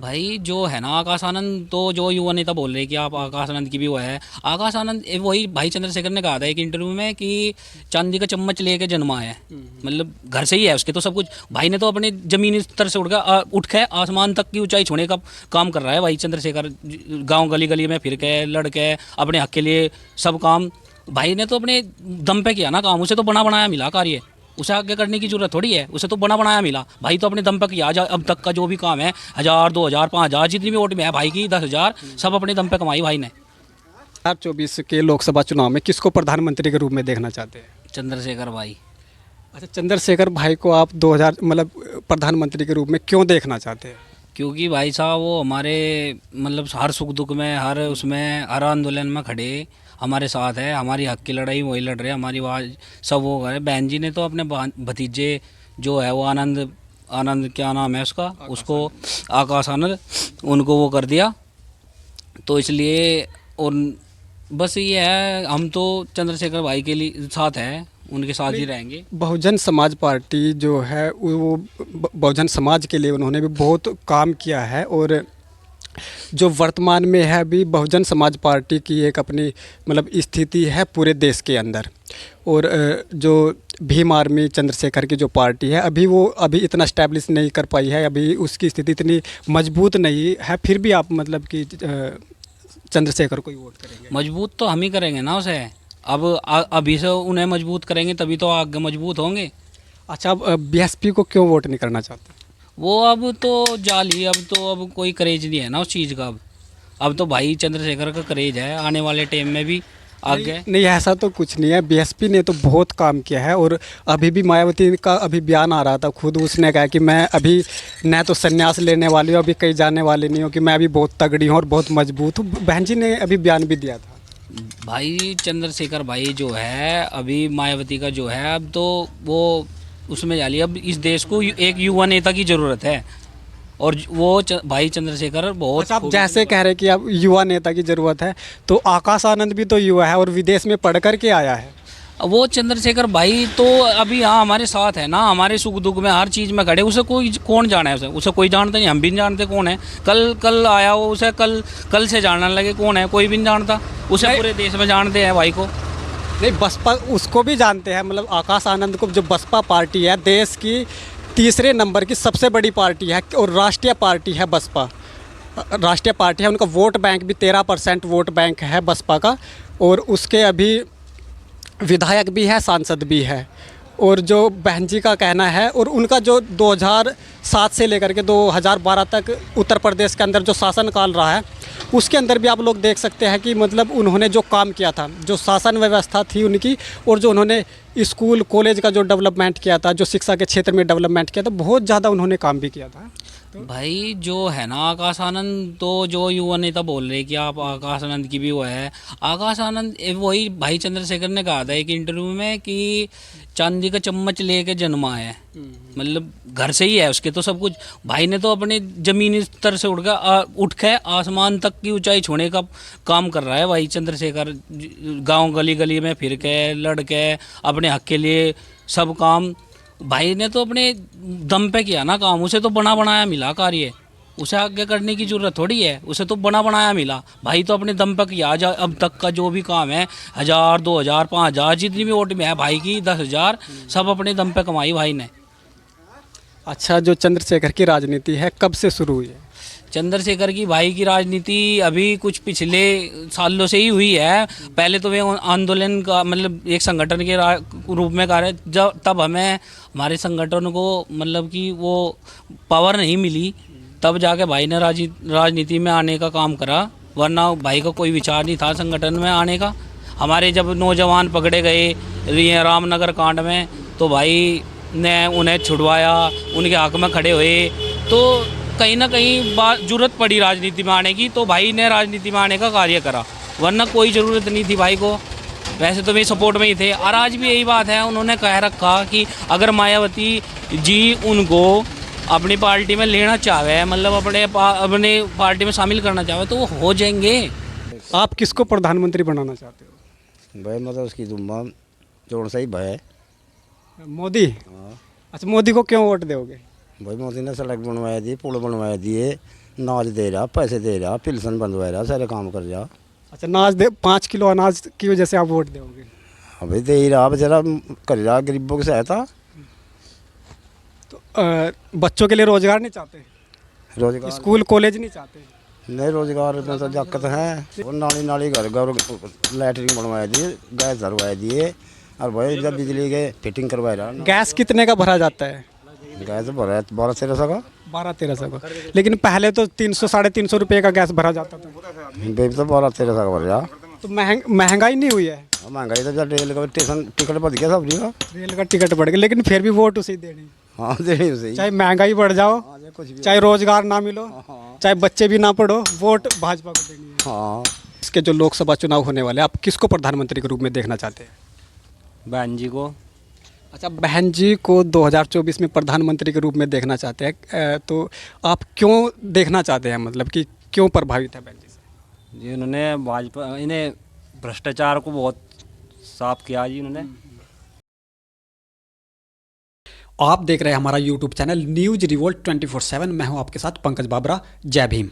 भाई जो है ना आकाश आनंद, तो जो युवा नेता बोल रहे हैं कि आप आकाश आनंद की भी वो है। आकाश आनंद वही भाई चंद्रशेखर ने कहा था एक इंटरव्यू में कि चांदी का चम्मच लेके जन्मा है, मतलब घर से ही है उसके तो सब कुछ। भाई ने तो अपने जमीनी स्तर से उठ के आसमान तक की ऊंचाई छूने का काम कर रहा है भाई चंद्रशेखर। गांव गली गली में फिर के लड़ के अपने हक के लिए सब काम भाई ने तो अपने दम पे किया ना काम। उसे तो बना बनाया मिला कार्य, उसे आगे करने की जरूरत थोड़ी है। उसे तो बना बनाया मिला भाई, तो अपने दम पर किया। अब तक का जो भी काम है 1000 2000 5000 जितनी भी वोट में है भाई की 10,000 सब अपने दम पे कमाई भाई ने। 2024 के लोकसभा चुनाव में किसको प्रधानमंत्री के रूप में देखना चाहते हैं? चंद्रशेखर भाई। अच्छा, चंद्रशेखर भाई को आप 2000 मतलब प्रधानमंत्री के रूप में क्यों देखना चाहते हैं? क्योंकि भाई साहब वो हमारे मतलब हर सुख दुख में, हर उसमें, हर आंदोलन में खड़े हमारे साथ है। हमारी हक की लड़ाई वही लड़ रहे हैं, हमारी आवाज़ सब वो करे। बहन जी ने तो अपने भतीजे जो है वो आनंद आनंद क्या नाम है उसका, उसको आकाश आनंद, उनको वो कर दिया। तो इसलिए और बस ये है, हम तो चंद्रशेखर भाई के लिए साथ हैं, उनके साथ ही रहेंगे। बहुजन समाज पार्टी जो है वो बहुजन समाज के लिए उन्होंने भी बहुत काम किया है, और जो वर्तमान में है अभी बहुजन समाज पार्टी की एक अपनी मतलब स्थिति है पूरे देश के अंदर। और जो भीम आर्मी चंद्रशेखर की जो पार्टी है अभी इतना स्टैब्लिश नहीं कर पाई है, अभी उसकी स्थिति इतनी मजबूत नहीं है। फिर भी आप मतलब कि चंद्रशेखर को ही वोट करेंगे? मजबूत तो हम ही करेंगे ना उसे। अब अभी से उन्हें मजबूत करेंगे तभी तो आगे मजबूत होंगे। अच्छा, आप बीएसपी को क्यों वोट नहीं करना चाहते? वो अब तो जाली, अब कोई करेज नहीं है ना उस चीज़ का। अब तो भाई चंद्रशेखर का करेज है, आने वाले टाइम में भी आगे। नहीं, ऐसा तो कुछ नहीं है। बीएसपी ने तो बहुत काम किया है, और अभी भी मायावती का अभी बयान आ रहा था, खुद उसने कहा कि मैं अभी न तो संन्यास लेने वाली हूँ, अभी कहीं जाने वाली नहीं हूँ, कि मैं अभी बहुत तगड़ी हूँ और बहुत मजबूत हूँ। बहन जी ने अभी बयान भी दिया था। भाई चंद्रशेखर भाई जो है अभी मायावती का जो है, अब तो वो उसमें जाली। अब इस देश को एक युवा नेता की ज़रूरत है, और वो भाई चंद्रशेखर बहुत। अच्छा, आप जैसे कह रहे हैं कि अब युवा नेता की ज़रूरत है, तो आकाश आनंद भी तो युवा है और विदेश में पढ़ कर के आया है। वो चंद्रशेखर भाई तो अभी यहाँ हमारे साथ है ना, हमारे सुख दुख में हर चीज़ में खड़े। उसे कोई कौन जाना है, उसे कोई जानता नहीं, हम भी नहीं जानते कौन है। कल कल आया वो, उसे कल से जानने लगे कौन है, कोई भी नहीं जानता उसे। पूरे देश में जानते हैं भाई को। नहीं, बसपा उसको भी जानते हैं, मतलब आकाश आनंद को। जो बसपा पार्टी है देश की तीसरे नंबर की सबसे बड़ी पार्टी है, और राष्ट्रीय पार्टी है बसपा। राष्ट्रीय पार्टी है, उनका वोट बैंक भी 13% वोट बैंक है बसपा का, और उसके अभी विधायक भी है, सांसद भी है। और जो बहन जी का कहना है, और उनका जो 2007 से लेकर के 2012 तक उत्तर प्रदेश के अंदर जो शासनकाल रहा है, उसके अंदर भी आप लोग देख सकते हैं कि मतलब उन्होंने जो काम किया था, जो शासन व्यवस्था थी उनकी, और जो उन्होंने स्कूल कॉलेज का जो डेवलपमेंट किया था, जो शिक्षा के क्षेत्र में डेवलपमेंट किया था, बहुत ज़्यादा उन्होंने काम भी किया था। भाई जो है ना आकाश आनंद, तो जो युवा नेता बोल रहे हैं कि आप आकाश आनंद की भी वो है। आकाश आनंद वही भाई चंद्रशेखर ने कहा था एक इंटरव्यू में कि चांदी का चम्मच लेके जन्मा है, मतलब घर से ही है उसके तो सब कुछ। भाई ने तो अपने जमीनी स्तर से उठ के आसमान तक की ऊंचाई छूने का काम कर रहा है भाई चंद्रशेखर। गांव गली गली में फिर के लड़ के अपने हक के लिए सब काम भाई ने तो अपने दम पे किया ना काम। उसे तो बना बनाया मिला कार्य, उसे आगे करने की जरूरत थोड़ी है। उसे तो बना बनाया मिला भाई, तो अपने दम पे किया। अब तक का जो भी काम है 1000 2000 5000 जितनी भी वोट में है भाई की 10,000 सब अपने दम पे कमाई भाई ने। अच्छा, जो चंद्रशेखर की राजनीति है कब से शुरू हुई है? चंद्रशेखर की भाई की राजनीति अभी कुछ पिछले सालों से ही हुई है। पहले तो वे आंदोलन का मतलब एक संगठन के रूप में कार्य, जब तब हमें हमारे संगठन को मतलब कि वो पावर नहीं मिली, तब जाके भाई ने राजनीति में आने का काम करा, वरना भाई का कोई विचार नहीं था संगठन में आने का। हमारे जब नौजवान पकड़े गए ये रामनगर कांड में, तो भाई ने उन्हें छुड़वाया, उनके हक में खड़े हुए, तो कहीं ना कहीं जरूरत पड़ी राजनीति में आने की, तो भाई ने राजनीति में आने का कार्य करा, वरना कोई ज़रूरत नहीं थी भाई को। वैसे तो वे सपोर्ट में ही थे, और आज भी यही बात है। उन्होंने कह रखा कि अगर मायावती जी उनको अपनी पार्टी में लेना चाहे, मतलब अपने पार्टी में शामिल करना चाहे, तो वो हो जाएंगे। आप किसको प्रधानमंत्री बनाना चाहते हो? भाई मतलब उसकी दुम्बा जोड़ सही भाई। मोदी? अच्छा, मोदी को क्यों वोट दोगे? भाई मोदी ने सड़क बनवाया दी, पुल बनवाया दिए, नाज दे रहा, पैसे दे रहा, पिलसन बंधवा रहा, सारे काम कर रहा। अच्छा, अनाज दे 5 किलो अनाज की वजह से आप वोट दोगे? अभी दे ही रहा, बेचारा कर रहा गरीबों की सहायता। बच्चों के लिए रोजगार नहीं चाहते? रोजगार स्कूल कॉलेज नहीं चाहते? नहीं, रोजगार में तो दिक्कत है। वो नाली नाली घर घर लैटरिन बनवाए दिए, गैस धरवाए दिए, और भाई जब बिजली के फिटिंग करवाए रहा। गैस कितने का भरा जाता है? गैस भरा है 1200-1300 का। 1200-1300 का, लेकिन पहले तो 300-350 रुपये का गैस भरा जाता था। बेबी तो 1200-1300 का भर रहा। तो महंगाई नहीं हुई है? महंगाई तो जब रेल का स्टेशन टिकट बढ़ गया सब्जी का। रेल का टिकट बढ़ गया, लेकिन फिर भी वोट उसे ही देनी। हाँ, देनी उसे ही। चाहे महंगाई बढ़ जाओ, चाहे रोजगार ना मिलो, चाहे बच्चे भी ना पढ़ो, वोट भाजपा को देनी है। हाँ। इसके जो लोकसभा चुनाव होने वाले हैं, आप किसको प्रधानमंत्री के रूप में देखना चाहते हैं? बहन जी को। अच्छा, बहन जी को 2024 में प्रधानमंत्री के रूप में देखना चाहते हैं, तो आप क्यों देखना चाहते हैं, मतलब कि क्यों प्रभावित है बहन जी से? जी उन्होंने भाजपा, इन्हें भ्रष्टाचार को बहुत साफ किया जी उन्होंने। आप देख रहे हैं हमारा यूट्यूब चैनल न्यूज रिवोल्ट 24/7। मैं हूं आपके साथ पंकज बाबरा। जय भीम।